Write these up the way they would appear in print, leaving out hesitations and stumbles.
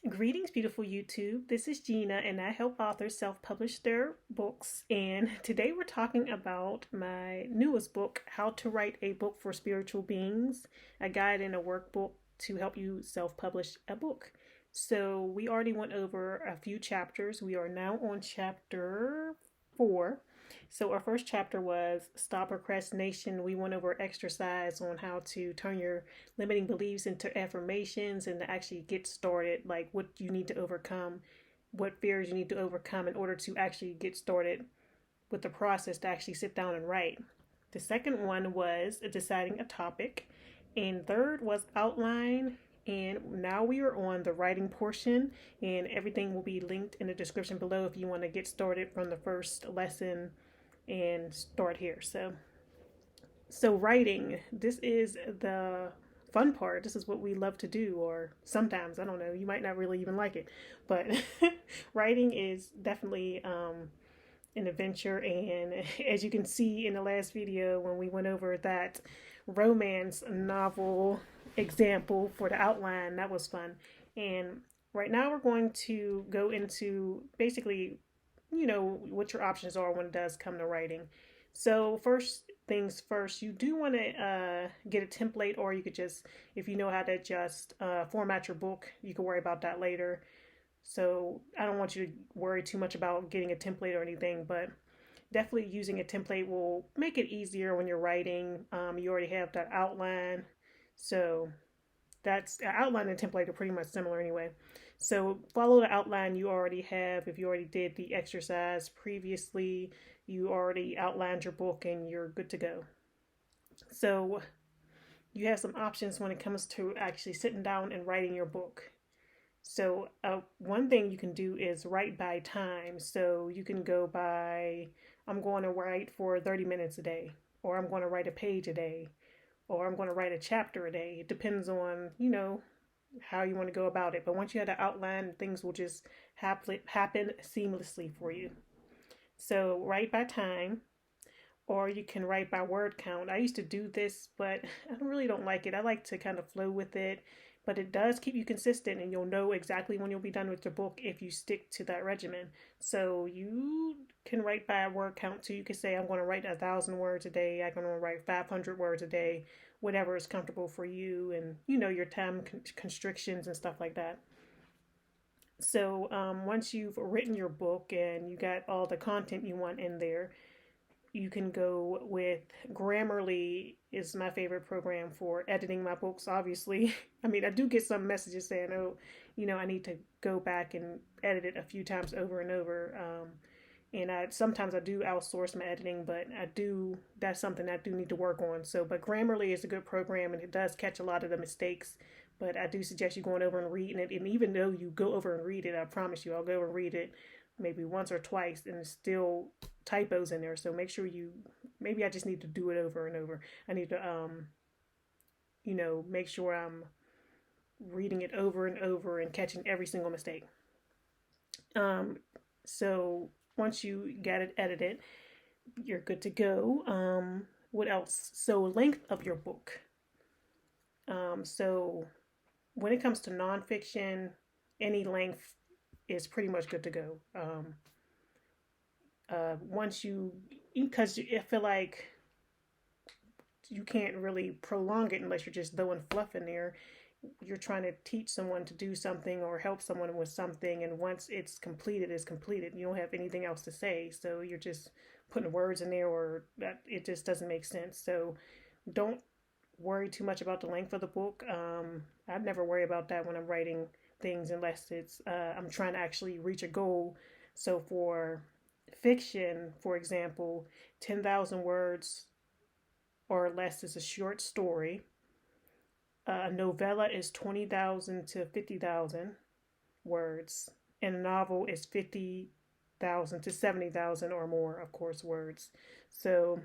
Greetings, beautiful YouTube. This is Gina, and I help authors self publish their books. And today we're talking about my newest book, How to Write a Book for Spiritual Beings, a guide and a workbook to help you self publish a book. So, we already went over a few chapters. We are now on chapter 4. So, our first chapter was Stop Procrastination. We went over exercise on how to turn your limiting beliefs into affirmations and to actually get started, like what you need to overcome, what fears you need to overcome in order to actually get started with the process to actually sit down and write. The second one was deciding a topic, and third was outline. And now we are on the writing portion, and everything will be linked in the description below if you want to get started from the first lesson and start here. So writing, this is the fun part. This is what we love to do, or sometimes, I don't know, you might not really even like it, but writing is definitely an adventure. And as you can see in the last video when we went over that romance novel example for the outline, that was fun. And right now we're going to go into basically, what your options are when it does come to writing. So first things first, you do want to get a template, or you could just, if you know how to just format your book, you can worry about that later. So I don't want you to worry too much about getting a template or anything, but definitely using a template will make it easier when you're writing. You already have that outline, so that's outline and template are pretty much similar anyway. So follow the outline you already have. If you already did the exercise previously, you already outlined your book and you're good to go. So you have some options when it comes to actually sitting down and writing your book. So one thing you can do is write by time. So you can go by, I'm going to write for 30 minutes a day, or I'm going to write a page a day, or I'm going to write a chapter a day. It depends on, how you want to go about it. But once you have the outline, things will just happen seamlessly for you. So write by time, or you can write by word count. I used to do this, but I really don't like it. I like to kind of flow with it, but it does keep you consistent, and you'll know exactly when you'll be done with your book if you stick to that regimen. So you can write by a word count too. You can say, I'm going to write 1,000 words a day. I'm going to write 500 words a day, whatever is comfortable for you, and your time constrictions and stuff like that. So once you've written your book and you got all the content you want in there, you can go with Grammarly is my favorite program for editing my books, obviously. I mean, I do get some messages saying, oh, I need to go back and edit it a few times over and over. And sometimes I do outsource my editing, but that's something I do need to work on. So, but Grammarly is a good program, and it does catch a lot of the mistakes. But I do suggest you going over and reading it. And even though you go over and read it, I promise you, I'll go and read it maybe once or twice, and there's still typos in there. So make sure maybe I just need to do it over and over. I need to, make sure I'm reading it over and over and catching every single mistake. So once you get it edited, you're good to go. What else? So length of your book. So when it comes to nonfiction, any length is pretty much good to go. Because I feel like you can't really prolong it unless you're just throwing fluff in there. You're trying to teach someone to do something or help someone with something, and once it's completed, it's completed. You don't have anything else to say, so you're just putting words in there, or that it just doesn't make sense. So don't worry too much about the length of the book. I never worry about that when I'm writing things, unless it's I'm trying to actually reach a goal. So for fiction, for example, 10,000 words or less is a short story. A novella is 20,000 to 50,000 words, and a novel is 50,000 to 70,000 or more, of course, words. So,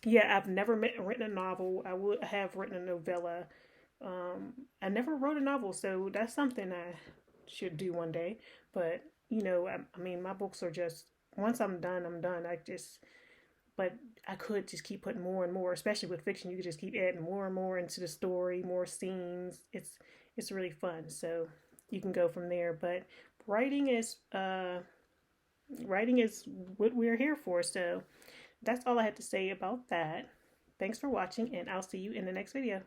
yeah, I've never written a novel. I would have written a novella. I never wrote a novel, so that's something I should do one day. But I mean, my books are just, once I'm done, I'm done. But I could just keep putting more and more, especially with fiction. You could just keep adding more and more into the story, more scenes. It's really fun. So you can go from there. But writing is writing is what we're here for. So that's all I had to say about that. Thanks for watching, and I'll see you in the next video.